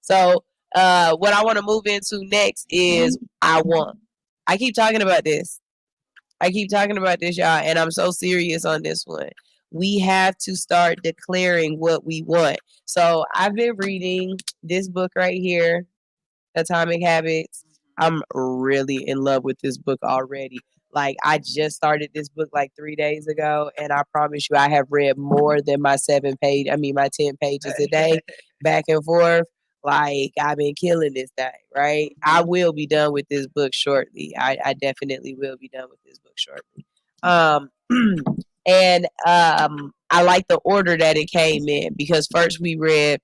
So what I want to move into next is I want. I keep talking about this. I keep talking about this, y'all, and I'm so serious on this one. We have to start declaring what we want. So I've been reading this book right here, Atomic Habits. I'm really in love with this book already. Like, I just started this book like 3 days ago, and I promise you, I have read more than my my 10 pages a day, back and forth. Like, I've been killing this thing, right? I will be done with this book shortly. I definitely will be done with this book shortly. Um, and I like the order that it came in because first we read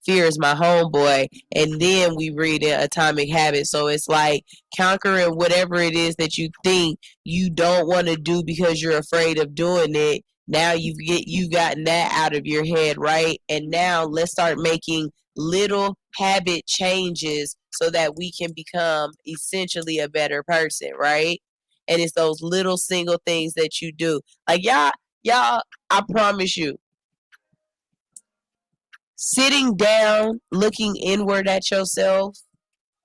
Fear is My Homeboy, and then we read in Atomic Habits. So it's like conquering whatever it is that you think you don't want to do because you're afraid of doing it. Now you've gotten that out of your head, right? And now let's start making little habit changes so that we can become essentially a better person, right? And it's those little single things that you do. Like y'all, I promise you, sitting down, looking inward at yourself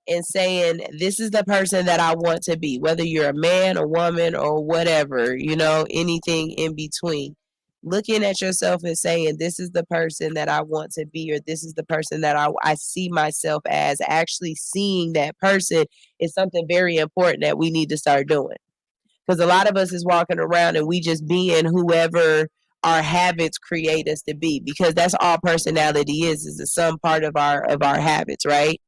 and saying, this is the person that I want to be, whether you're a man, a woman, or whatever, anything in between. Looking at yourself and saying, this is the person that I want to be, or this is the person that I see myself as. Actually seeing that person is something very important that we need to start doing. Because a lot of us is walking around and we just being whoever our habits create us to be, because that's all personality is the sum part of our habits, right?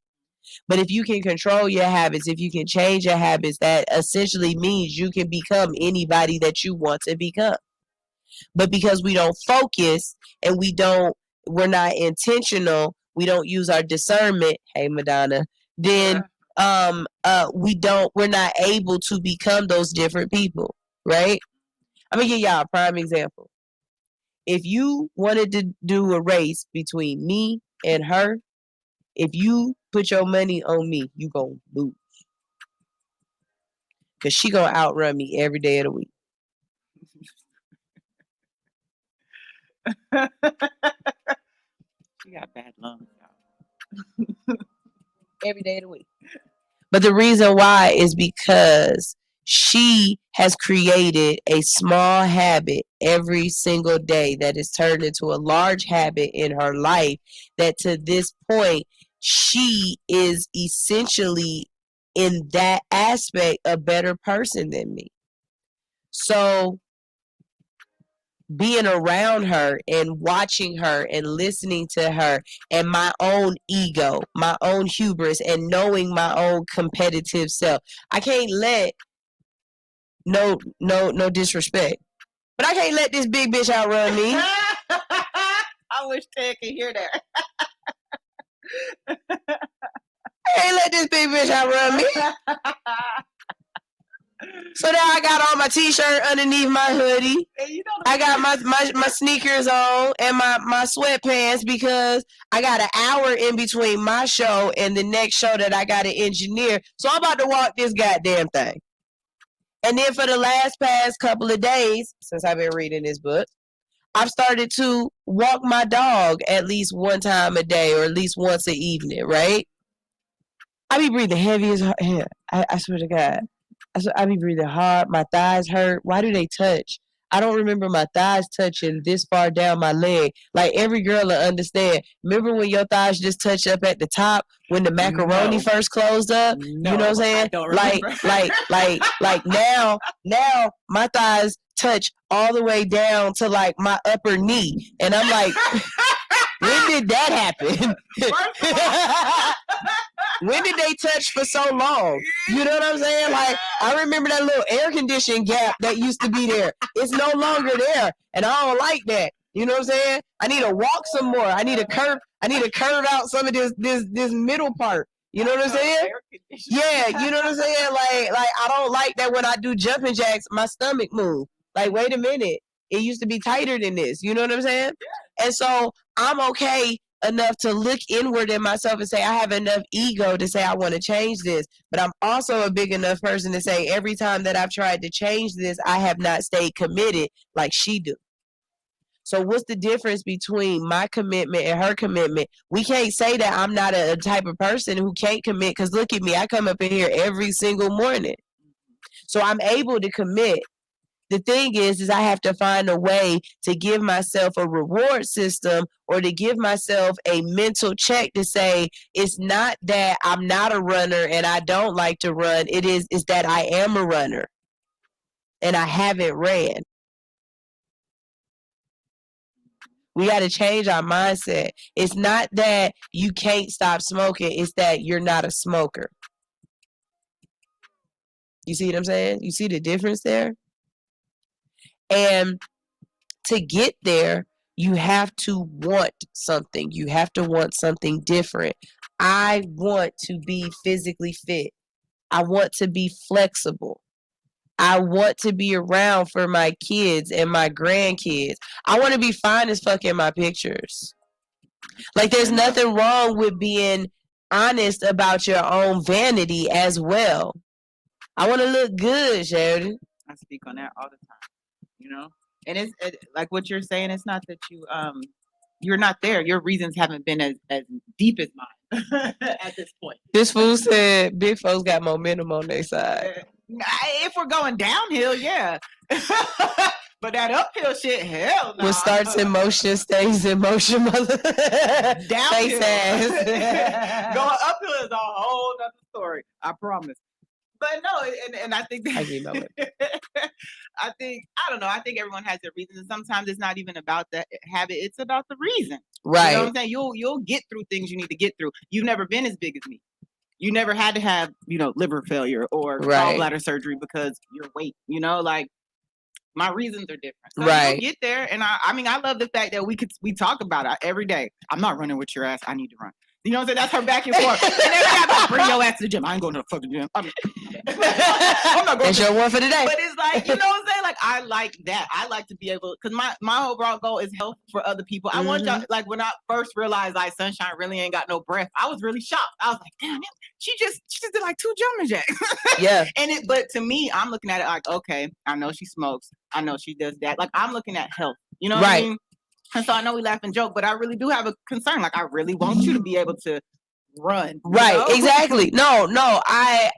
But if you can control your habits, if you can change your habits, that essentially means you can become anybody that you want to become. But because we don't focus and we're not intentional, we don't use our discernment, hey Madonna, then we're not able to become those different people, right? I'm gonna give y'all a prime example. If you wanted to do a race between me and her, if you put your money on me, you gonna lose. Cause she gonna outrun me every day of the week. She got bad lungs. Every day of the week. But the reason why is because she has created a small habit every single day that is turned into a large habit in her life, that to this point she is essentially in that aspect a better person than me. So being around her and watching her and listening to her, and my own ego, my own hubris, and knowing my own competitive self. I can't let no disrespect, but I can't let this big bitch outrun me. I wish Ted could hear that. I can't let this big bitch outrun me. So now I got on my t-shirt underneath my hoodie. I got my sneakers on and my sweatpants because I got an hour in between my show and the next show that I got to engineer. So I'm about to walk this goddamn thing. And then for the past couple of days, since I've been reading this book, I've started to walk my dog at least one time a day or at least once a evening, right? I be breathing heavy as hell. I swear to God. I be breathing hard. My thighs hurt. Why do they touch? I don't remember my thighs touching this far down my leg. Like every girl will understand. Remember when your thighs just touch up at the top when the macaroni first closed up? No, you know what I'm saying? Like now my thighs touch all the way down to like my upper knee, and I'm like, when did that happen? When did they touch for so long? You know what I'm saying? Like, I remember that little air conditioning gap that used to be there. It's no longer there, and I don't like that. You know what I'm saying? I need to walk some more. I need to curve out some of this middle part. You know what I'm saying? Yeah, you know what I'm saying? Like I don't like that when I do jumping jacks, my stomach move. Like, wait a minute. It used to be tighter than this. You know what I'm saying? And so I'm okay enough to look inward in myself and say I have enough ego to say I want to change this, but I'm also a big enough person to say every time that I've tried to change this, I have not stayed committed like she do. So what's the difference between my commitment and her commitment? We can't say that I'm not a type of person who can't commit, because look at me, I come up in here every single morning. So I'm able to commit. The thing is I have to find a way to give myself a reward system, or to give myself a mental check to say, it's not that I'm not a runner and I don't like to run. It's that I am a runner and I haven't ran. We got to change our mindset. It's not that you can't stop smoking. It's that you're not a smoker. You see what I'm saying? You see the difference there? And to get there, you have to want something. You have to want something different. I want to be physically fit. I want to be flexible. I want to be around for my kids and my grandkids. I want to be fine as fuck in my pictures. Like, there's nothing wrong with being honest about your own vanity as well. I want to look good, Sheridan. I speak on that all the time, you know? And it's like what you're saying, it's not that you're not there. Your reasons haven't been as deep as mine at this point. This fool said big folks got momentum on their side. If we're going downhill, yeah. But that uphill shit, hell no. What starts in motion stays in motion, mother. Downhill. Face ass. Going uphill is a whole other story, I promise. But no, and I think I get my way. I don't know. I think everyone has their reasons, and sometimes it's not even about the habit; it's about the reason. Right. You know what I'm saying? You'll get through things you need to get through. You've never been as big as me. You never had to have, liver failure or gallbladder surgery because your weight. Like, my reasons are different. So right. You'll get there, and I love the fact that we talk about it every day. I'm not running with your ass. I need to run. You know what I'm saying? That's her back and forth. And then I got to bring your ass to the gym. I ain't going to the fucking gym. I'm not going. That's your one for the day. But it's like, you know what I'm saying? Like, I like that. I like to be able, because my overall goal is health for other people. I want y'all, like, when I first realized like Sunshine really ain't got no breath, I was really shocked. I was like, damn, she just did like 2 jumping jacks. Yeah. But to me, I'm looking at it like, okay, I know she smokes. I know she does that. Like, I'm looking at health. You know what I mean? And so I know we laugh and joke, but I really do have a concern. Like, I really want you to be able to run. Right, exactly. No, I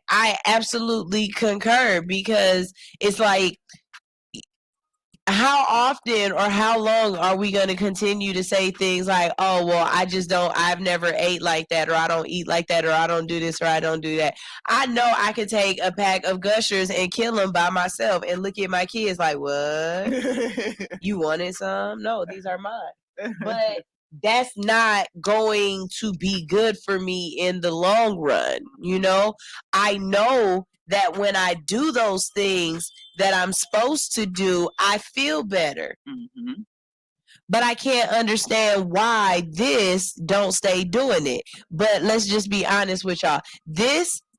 absolutely concur, because it's like, how often or how long are we going to continue to say things like, oh, well, I've never ate like that, or I don't eat like that, or I don't do this, or I don't do that. I know I could take a pack of Gushers and kill them by myself and look at my kids like, what? You wanted some? No, these are mine. But that's not going to be good for me in the long run. I know that when I do those things that I'm supposed to do, I feel better. Mm-hmm. But I can't understand why this don't stay doing it. But let's just be honest with y'all.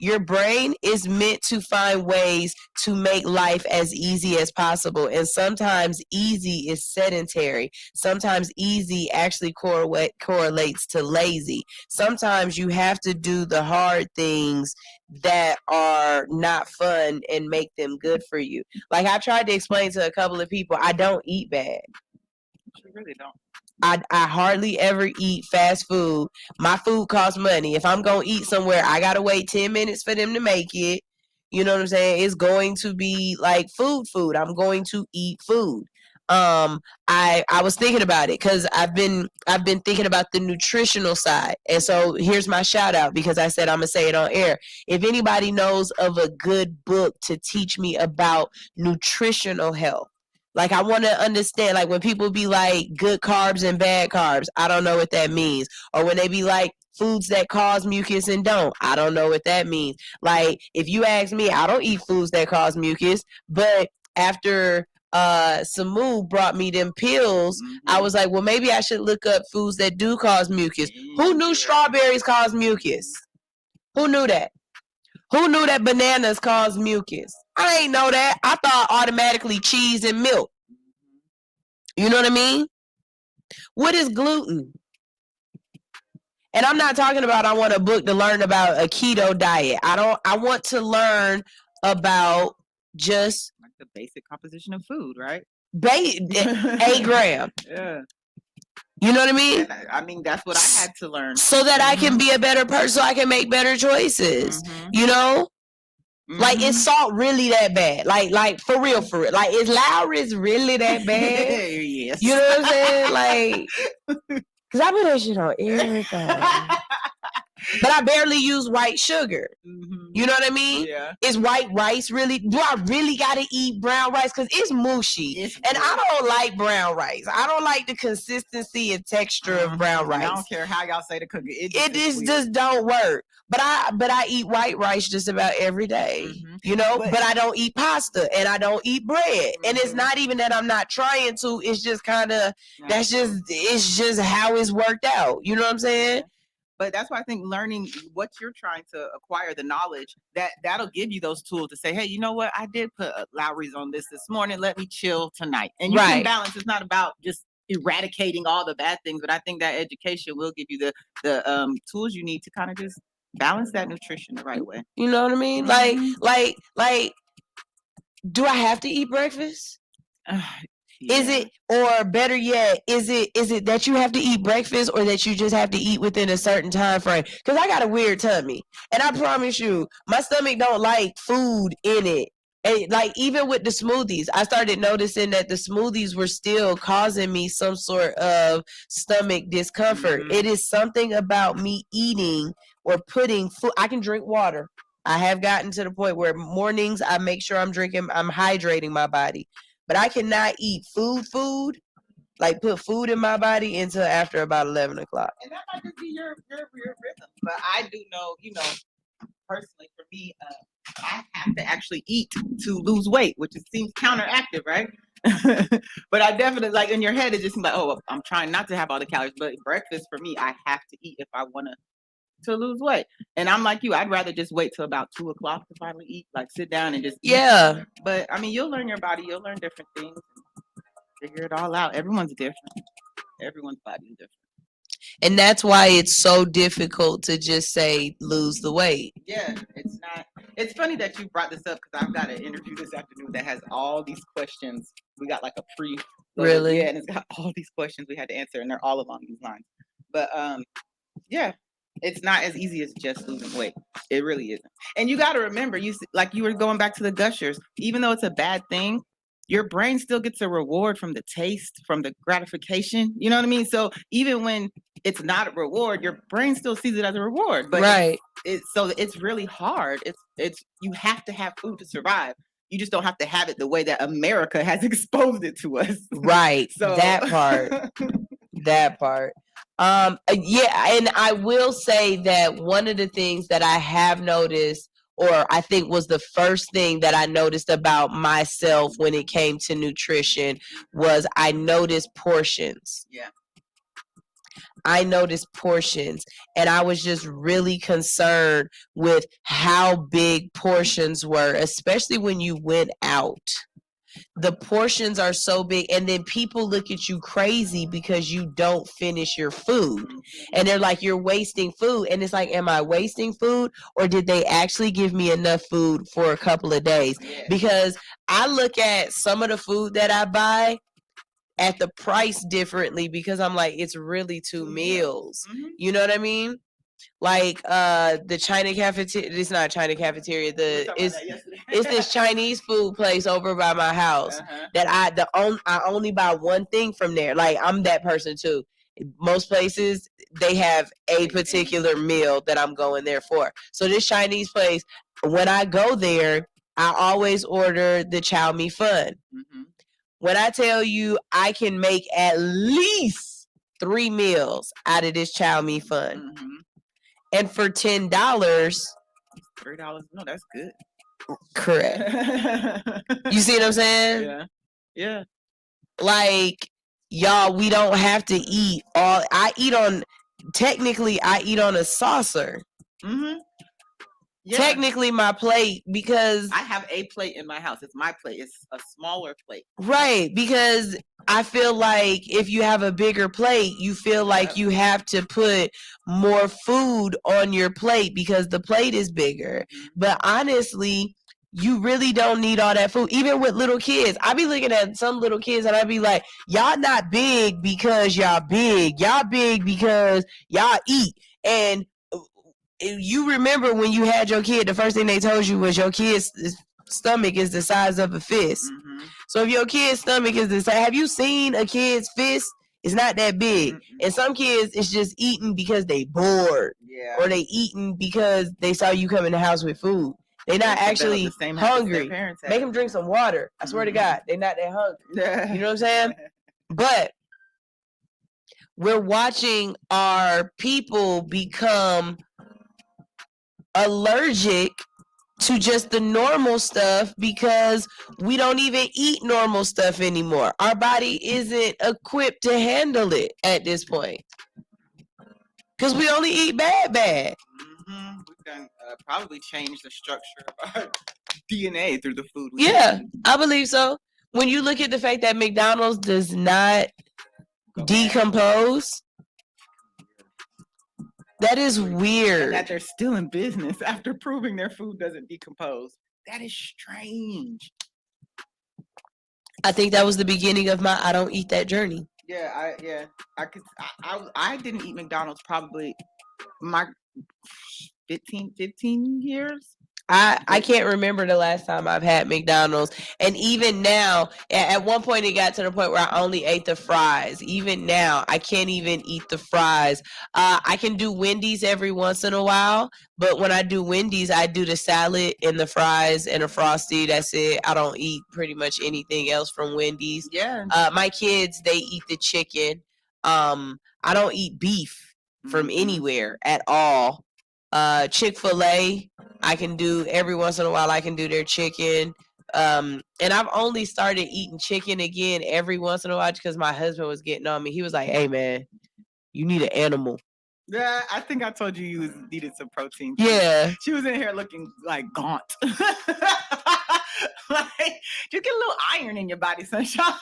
Your brain is meant to find ways to make life as easy as possible. And sometimes easy is sedentary. Sometimes easy actually correlates to lazy. Sometimes you have to do the hard things that are not fun and make them good for you. Like, I tried to explain to a couple of people, I don't eat bad. You really don't. I hardly ever eat fast food. My food costs money. If I'm going to eat somewhere, I got to wait 10 minutes for them to make it. You know what I'm saying? It's going to be like food. I'm going to eat food. I was thinking about it because I've been thinking about the nutritional side. And so here's my shout out, because I said I'm going to say it on air. If anybody knows of a good book to teach me about nutritional health, like, I want to understand, like, when people be like good carbs and bad carbs, I don't know what that means. Or when they be like foods that cause mucus and don't, I don't know what that means. Like, if you ask me, I don't eat foods that cause mucus, but after Samu brought me them pills, I was like, well, maybe I should look up foods that do cause mucus. Who knew strawberries cause mucus? Who knew that? Who knew that bananas cause mucus? I ain't know that. I thought automatically cheese and milk. You know what I mean? What is gluten? And I'm not talking about I want a book to learn about a keto diet. I want to learn about just like the basic composition of food, right? a gram. Yeah. You know what I mean? I mean, that's what I had to learn. So that I can be a better person, so I can make better choices. You know? Like, is salt really that bad? Like for real. Like, is Lowry's really that bad? Yes. You know what I'm saying? Like, because I put that shit on everything. But I barely use white sugar. You know what I mean? Yeah. Is white rice really? Do I really gotta eat brown rice? Because it's mushy, and I don't like brown rice. I don't like the consistency and texture of brown rice. I don't care how y'all say to cook it. It just don't work. But I eat white rice just about every day. You know, but I don't eat pasta and I don't eat bread. And it's not even that I'm not trying to. It's just kind of it's just how it's worked out. You know what I'm saying? But that's why I think learning what you're trying to acquire, the knowledge, that'll give you those tools to say, hey, you know what? I did put Lowry's on this morning. Let me chill tonight. And you can balance. It's not about just eradicating all the bad things, but I think that education will give you the tools you need to kind of just balance that nutrition the right way. You know what I mean? Like, do I have to eat breakfast? Yeah. Is it, or better yet, is it that you have to eat breakfast, or that you just have to eat within a certain time frame? Because I got a weird tummy, and I promise you, my stomach don't like food in it. And like, even with the smoothies, I started noticing that the smoothies were still causing me some sort of stomach discomfort. It is something about me eating or putting food. I can drink water. I have gotten to the point where mornings I make sure I'm hydrating my body. But I cannot eat food, like put food in my body until after about 11 o'clock. And that might just be your rhythm. But I do know, personally for me, I have to actually eat to lose weight, which seems counteractive, right? But I definitely, like, in your head, it just seems like, oh, I'm trying not to have all the calories. But breakfast for me, I have to eat if I want to lose weight. And I'm like you, I'd rather just wait till about 2 o'clock to finally eat, like sit down and just eat. But I mean, you'll learn your body, you'll learn different things, figure it all out. Everyone's different. Everyone's body is different. And that's why it's so difficult to just say lose the weight. Yeah, it's not. It's funny that you brought this up, because I've got an interview this afternoon that has all these questions. We got like a pre. Really? Yeah, and it's got all these questions we had to answer, and they're all along these lines. But yeah. It's not as easy as just losing weight. It really isn't. And you got to remember, you were going back to the Gushers, even though it's a bad thing, your brain still gets a reward from the taste, from the gratification. You know what I mean? So even when it's not a reward, your brain still sees it as a reward. But so it's really hard. It's you have to have food to survive. You just don't have to have it the way that America has exposed it to us. Right. So that part. Yeah, and I will say that one of the things that I have noticed, or I think was the first thing that I noticed about myself when it came to nutrition, was I noticed portions. Yeah. I noticed portions, and I was just really concerned with how big portions were, especially when you went out. The portions are so big, and then people look at you crazy because you don't finish your food, and they're like, you're wasting food. And it's like, am I wasting food, or did they actually give me enough food for a couple of days? Because I look at some of the food that I buy at the price differently, because I'm like, it's really 2 meals. You know what I mean? Like the China cafeteria. It's not China cafeteria. It's this Chinese food place over by my house that I only buy one thing from there. Like, I'm that person too. Most places they have a particular meal that I'm going there for. So this Chinese place, when I go there, I always order the chow mein fun. When I tell you, I can make at least 3 meals out of this chow mein fun. And for $10, $3, no, that's good. Correct. You see what I'm saying? Yeah. Like, y'all, we don't have to eat all. Technically, I eat on a saucer. Yeah. Technically, my plate, because I have a plate in my house. It's my plate. It's a smaller plate. Right, because I feel like if you have a bigger plate, you feel like you have to put more food on your plate because the plate is bigger. But honestly, you really don't need all that food. Even with little kids, I be looking at some little kids and I be like, y'all not big because y'all big. Y'all big because y'all eat. And you remember when you had your kid, the first thing they told you was your kid's stomach is the size of a fist. Mm-hmm. So if your kid's stomach is the size, have you seen a kid's fist? It's not that big. Mm-hmm. And some kids, it's just eating because they bored. Yeah. Or they eating because they saw you come in the house with food. They're not actually hungry. Make them drink some water. I swear to God, they're not that hungry. You know what I'm saying? But we're watching our people become allergic to just the normal stuff because we don't even eat normal stuff anymore. Our body isn't equipped to handle it at this point because we only eat bad. Mm-hmm. We've done probably changed the structure of our DNA through the food. Yeah, I believe so. When you look at the fact that McDonald's does not decompose, that is weird. And that they're still in business after proving their food doesn't decompose. That is strange. I think that was the beginning of my I don't eat that journey. Yeah, I didn't eat McDonald's probably my 15 years. I can't remember the last time I've had McDonald's. And even now, at one point it got to the point where I only ate the fries. Even now, I can't even eat the fries. I can do Wendy's every once in a while, but when I do Wendy's, I do the salad and the fries and a Frosty. That's it. I don't eat pretty much anything else from Wendy's. Yeah. My kids, they eat the chicken. I don't eat beef from anywhere at all. Chick-fil-A, I can do every once in a while. I can do their chicken. And I've only started eating chicken again every once in a while because my husband was getting on me. He was like, "Hey man, you need an animal." Yeah, I think I told you needed some protein. Yeah. She was in here looking like gaunt. Like, you get a little iron in your body, Sunshine.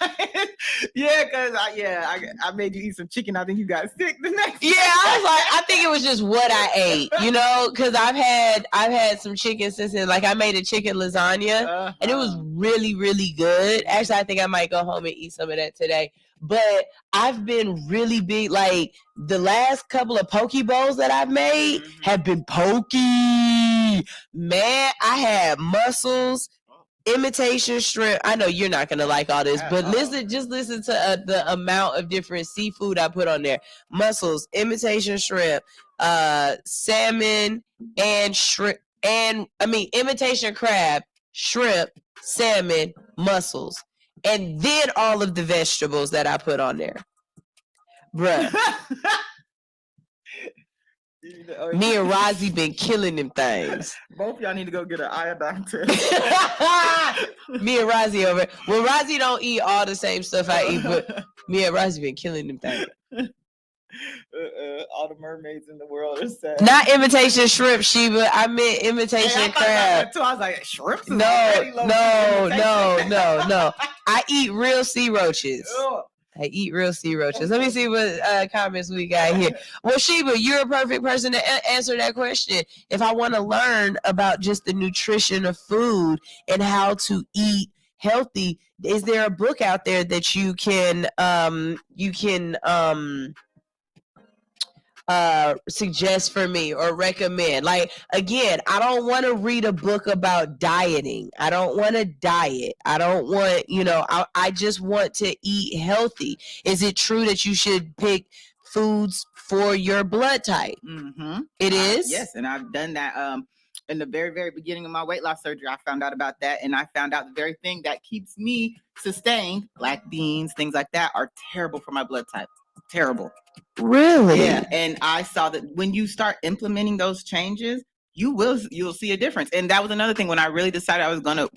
Yeah, because I made you eat some chicken. I think you got sick the next day. Yeah, I was like, I think it was just what I ate, because I've had some chicken since then. Like I made a chicken lasagna and it was really, really good. Actually, I think I might go home and eat some of that today. But I've been really big, like the last couple of poke bowls that I've made have been pokey. Man, I had mussels, imitation shrimp. I know you're not gonna like all this, but listen to the amount of different seafood I put on there. Mussels, imitation shrimp, salmon, and shrimp, imitation crab, shrimp, salmon, mussels. And then all of the vegetables that I put on there. Bruh. Me and Rozzy been killing them things. Both y'all need to go get an iodine test. Me and Rozzy over. Well, Rozzy don't eat all the same stuff I eat, but me and Rozzy been killing them things. All the mermaids in the world are sad. Not imitation shrimp, Sheba. I meant imitation crab. I was like, shrimp? No. I eat real sea roaches. Ugh. I eat real sea roaches. Let me see what comments we got here. Well, Sheba, you're a perfect person to answer that question. If I want to learn about just the nutrition of food and how to eat healthy, is there a book out there that you can suggest for me or recommend? Like, again, I don't want to read a book about dieting. I don't want to diet. I don't want, I just want to eat healthy. Is it true that you should pick foods for your blood type? Mm-hmm. It is? Yes, and I've done that in the very, very beginning of my weight loss surgery. I found out about that, and I found out the very thing that keeps me sustained, black beans, things like that, are terrible for my blood type. Terrible. Really? Yeah. And I saw that when you start implementing those changes, you'll see a difference. And that was another thing. When I really decided I was going to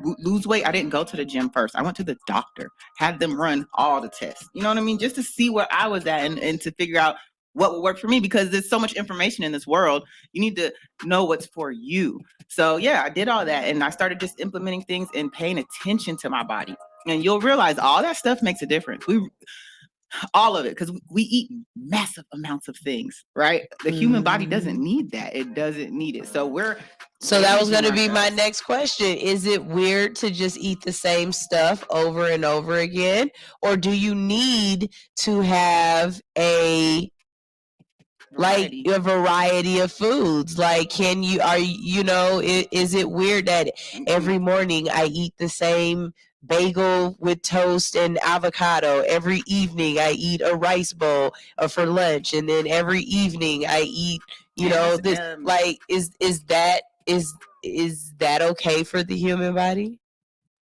lose weight, I didn't go to the gym first. I went to the doctor, had them run all the tests. You know what I mean? Just to see where I was at and to figure out what will work for me, because there's so much information in this world. You need to know what's for you. So yeah, I did all that, and I started just implementing things and paying attention to my body. And you'll realize all that stuff makes a difference. All of it, because we eat massive amounts of things, right? The human body doesn't need that. It doesn't need it. So So that was going to Anything be like my that. next question. Is it weird to just eat the same stuff over and over again? Or do you need to have a Variety. like a variety of foods? Like, can you, are you know, is it weird that every morning I eat the same bagel with toast and avocado? Every evening I eat a rice bowl for lunch, and then every evening I eat, you know, Yes, this. Like, is that okay for the human body?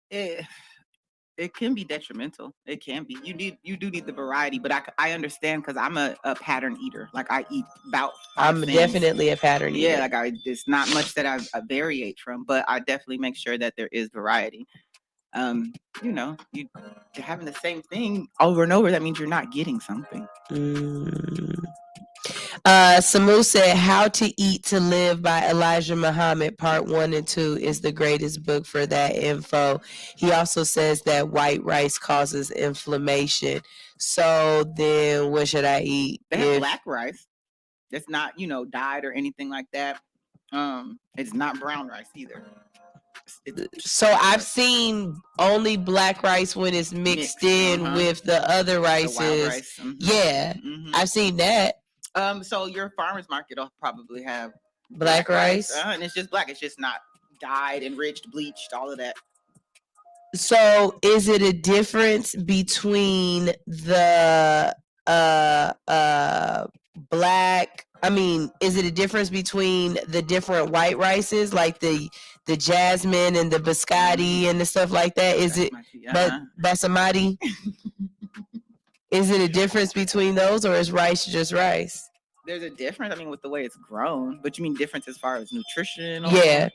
It can be detrimental. It can be. You do need the variety, but I understand because I'm a pattern eater. Like I eat about 5 I'm things. definitely a pattern eater. Yeah, like it's not much that I variate from, but I definitely make sure that there is variety. You know, you're having the same thing over and over. That means you're not getting something. Samu said, How to Eat to Live by Elijah Muhammad, part 1 and 2 is the greatest book for that info. He also says that white rice causes inflammation. So then what should I eat? They have black rice. That's not, dyed or anything like that. It's not brown rice either. So I've seen only black rice when it's mixed in with the other rices. The wild rice. Mm-hmm. Yeah, I've seen that. So your farmer's market will probably have black rice. And it's just black. It's just not dyed, enriched, bleached, all of that. So is it a difference between the black? I mean, is it a difference between the different white rices, like the jasmine and the biscotti and the stuff like that? Is it basmati? Is it a difference between those, or is rice just rice? There's a difference. I mean, with the way it's grown, but you mean difference as far as nutrition? Yeah.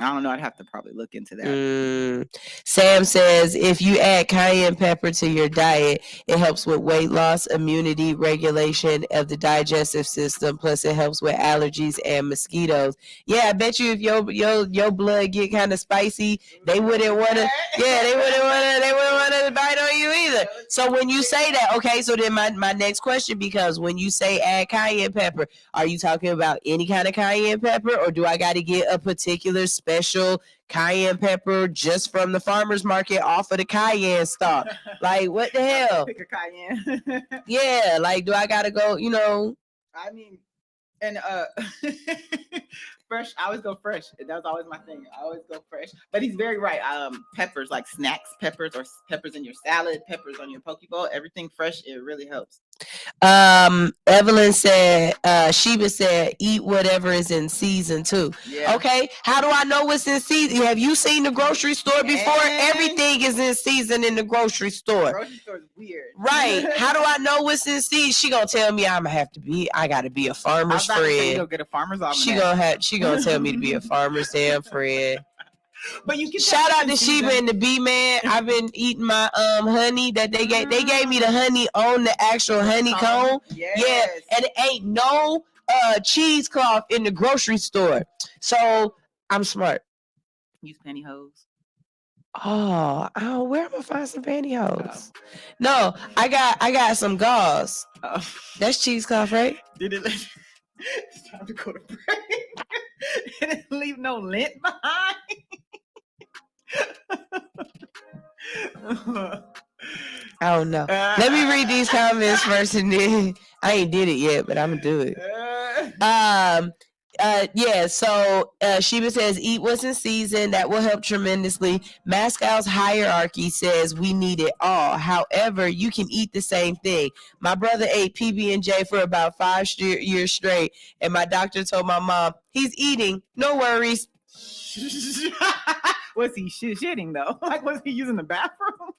I don't know. I'd have to probably look into that. Sam says, if you add cayenne pepper to your diet, it helps with weight loss, immunity, regulation of the digestive system. Plus, it helps with allergies and mosquitoes. Yeah, I bet you if your blood get kind of spicy, they wouldn't want to. Yeah, they wouldn't want to bite on you either. So when you say that, okay, so then my next question becomes, when you say add cayenne pepper, are you talking about any kind of cayenne pepper, or do I got to get a particular special cayenne pepper just from the farmer's market off of the cayenne stalk? Like, what the hell? Pick a cayenne. Yeah, like, do I gotta go, I mean, and fresh, I always go fresh. That was always my thing. I always go fresh. But he's very right. Peppers, like snacks peppers, or peppers in your salad, peppers on your poke bowl, everything fresh, it really helps. Evelyn said, Sheba said, eat whatever is in season too. Yeah. Okay, how do I know what's in season? Have you seen the grocery store before? Everything is in season in the grocery store. The grocery store is weird. Right. How do I know what's in season? She gonna tell me I gotta be a farmer's friend. Go get a farmer's almanac. She gonna tell me to be a farmer's damn friend. But you can shout out to Sheba and the Bee Man. I've been eating my honey that they gave. They gave me the honey on the actual honeycomb. Yes. Yeah, and it ain't no cheesecloth in the grocery store. So I'm smart. Use pantyhose. Oh, where am I gonna find some pantyhose? No, I got some gauze. That's cheesecloth, right? It's time to go to break. And leave no lint behind. I don't know. Let me read these comments first, and then I ain't did it yet, but I'm gonna do it. Yeah, so Sheba says, eat what's in season. That will help tremendously. Mascow's hierarchy says we need it all. However, you can eat the same thing. My brother ate PB&J for about 5 years straight, and my doctor told my mom, he's eating, no worries. Was he shitting though? Like, was he using the bathroom?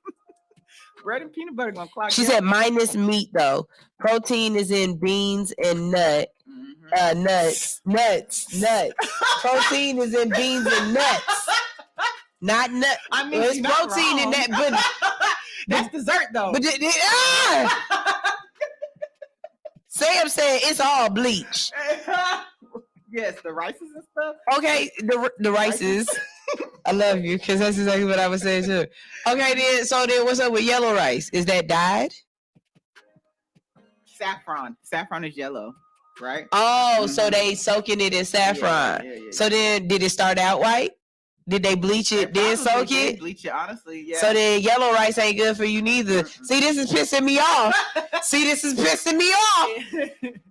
Bread and peanut butter gonna clock. She said minus meat though. Protein is in beans and nuts. Protein is in beans and nuts. Not nut. I mean, it's protein in that, but that's dessert though. But Sam said it's all bleach. Yes, the rices and stuff. Okay, the rices. I love you, because that's exactly what I was saying too. Okay, then what's up with yellow rice? Is that dyed? Saffron. Saffron is yellow, right? Oh, so they soaking it in saffron. Yeah. So then, did it start out white? Did they bleach it, then soak it? Bleach it, honestly, yeah. So then yellow rice ain't good for you neither. See, this is pissing me off.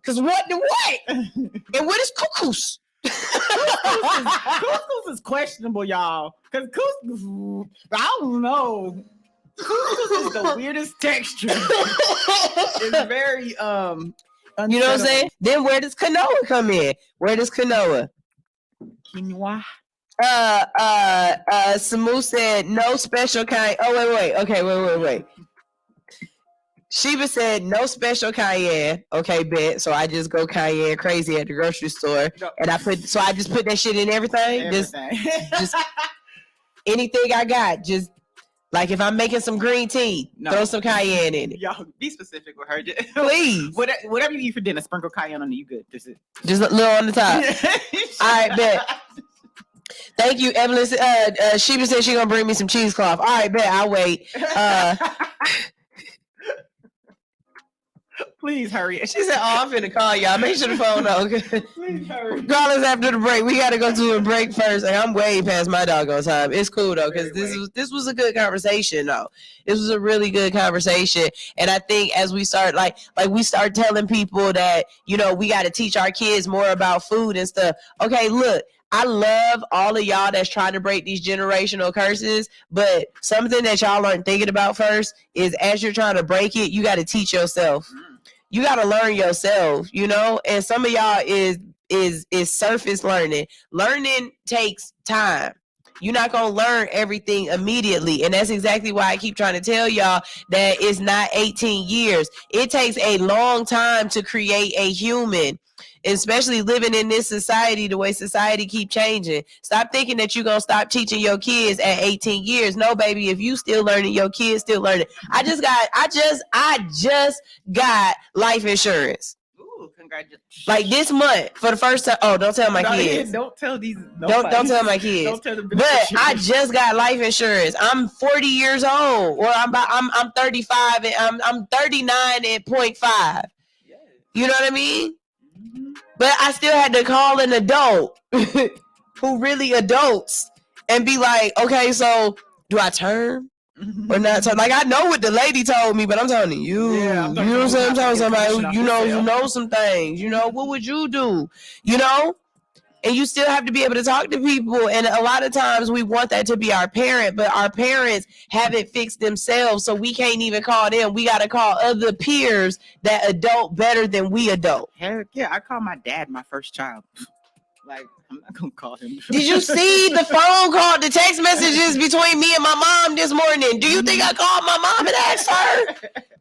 Cause what the what? And what is couscous? Couscous is questionable, y'all. Cause couscous, I don't know. Couscous is the weirdest texture. It's very you know what I'm saying? Then where does quinoa come in? Quinoa? Samu said no special kind. Oh, wait. Okay, wait. Sheba said no special cayenne. Okay, bet. So I just go cayenne crazy at the grocery store. And I just put that shit in everything. Just anything I got. Just like if I'm making some green tea, throw some cayenne in it. Y'all be specific with her. Please. Whatever you eat for dinner, sprinkle cayenne on it. You good. Just a little on the top. All right, bet. Thank you, Evelyn. Sheba said she's gonna bring me some cheesecloth. All right, bet. I'll wait. Please hurry. She said, "Oh, I'm finna call y'all. Make sure the phone on." Please hurry. Call us after the break. We gotta go to a break first. And I'm way past my doggone time. It's cool though, because this was a good conversation though. This was a really good conversation. And I think as we start like we start telling people that, you know, we gotta teach our kids more about food and stuff. Okay, look. I love all of y'all that's trying to break these generational curses, but something that y'all aren't thinking about first is as you're trying to break it, you got to teach yourself. You got to learn yourself, you know, and some of y'all is surface learning. Learning takes time. You're not going to learn everything immediately. And that's exactly why I keep trying to tell y'all that it's not 18 years. It takes a long time to create a human. Especially living in this society, the way society keep changing. Stop thinking that you're gonna stop teaching your kids at 18 years. No, baby, if you still learning, your kids still learning. I just got life insurance. Ooh, congratulations! Like this month for the first time. Oh, don't tell my kids. Don't tell these. Don't tell my kids. Don't tell them. But I just got life insurance. I'm 40 years old, or I'm 35, and I'm 39.5. Yes. You know what I mean? But I still had to call an adult who really adults and be like, okay, so do I turn or not turn? Like, I know what the lady told me, but I'm telling you. Yeah, you know what I'm saying? I'm telling somebody who, you know some things. You know, what would you do? You know? And you still have to be able to talk to people. And a lot of times we want that to be our parent, but our parents haven't fixed themselves. So we can't even call them. We got to call other peers that adult better than we adult. Heck yeah. I called my dad my first child. Like, I'm not going to call him. Did you see the phone call, the text messages between me and my mom this morning? Do you think I called my mom and asked her?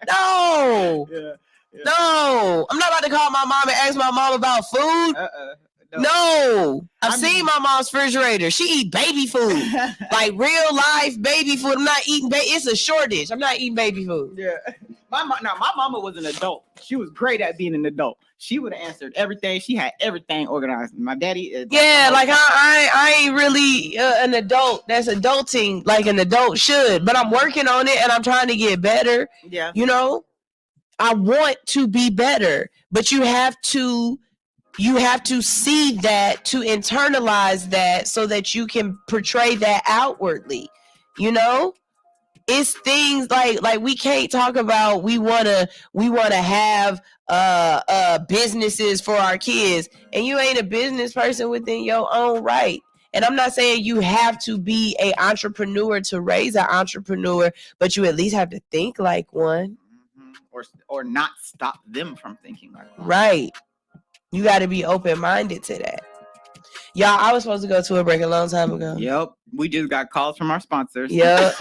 No. Yeah. No. I'm not about to call my mom and ask my mom about food. No, I've seen my mom's refrigerator. She eat baby food, like real life baby food. I'm not eating it's a shortage. I'm not eating baby food. Yeah, my mama was an adult. She was great at being an adult. She would have answered everything. She had everything organized. My daddy, like I ain't really an adult that's adulting like an adult should. But I'm working on it and I'm trying to get better. Yeah, you know, I want to be better, but you have to see that, to internalize that so that you can portray that outwardly. You know, it's things like we can't talk about we want to have businesses for our kids, and you ain't a business person within your own right. And I'm not saying you have to be an entrepreneur to raise an entrepreneur, but you at least have to think like one. Or not stop them from thinking like one. Right. You got to be open-minded to that. Y'all, I was supposed to go to a break a long time ago. Yep. We just got calls from our sponsors. Yep.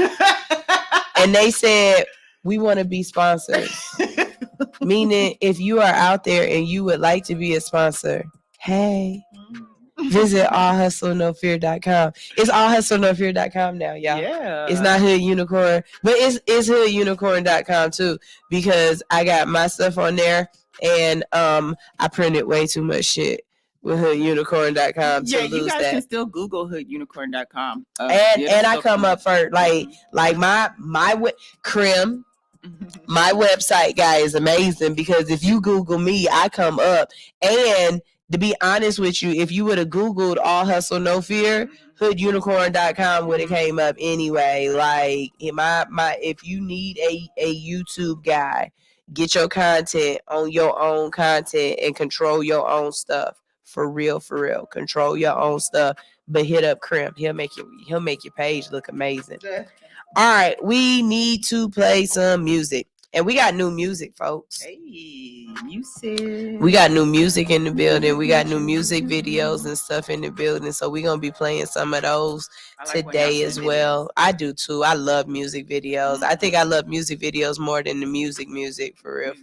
And they said, we want to be sponsors. Meaning, if you are out there and you would like to be a sponsor, hey, visit allhustlenofear.com. It's allhustlenofear.com now, y'all. Yeah. It's not Hood Unicorn, but it's hoodunicorn.com too, because I got my stuff on there. And I printed way too much shit with hoodunicorn.com to lose you guys that. Can still Google hoodunicorn.com. And I come up first, like my Crim. My website, guy, is amazing because if you Google me, I come up, and to be honest with you, if you would have Googled All Hustle No Fear, hoodunicorn.com would have came up anyway. Like if you need a YouTube guy, get your content on your own content and control your own stuff. For real. Control your own stuff. But hit up Crimp. He'll make your page look amazing. All right, we need to play some music. And we got new music, folks. Hey, music. We got new music in the building. We got new music videos and stuff in the building. So we're going to be playing some of those today as well. I do too. I love music videos. I think I love music videos more than the music, for real.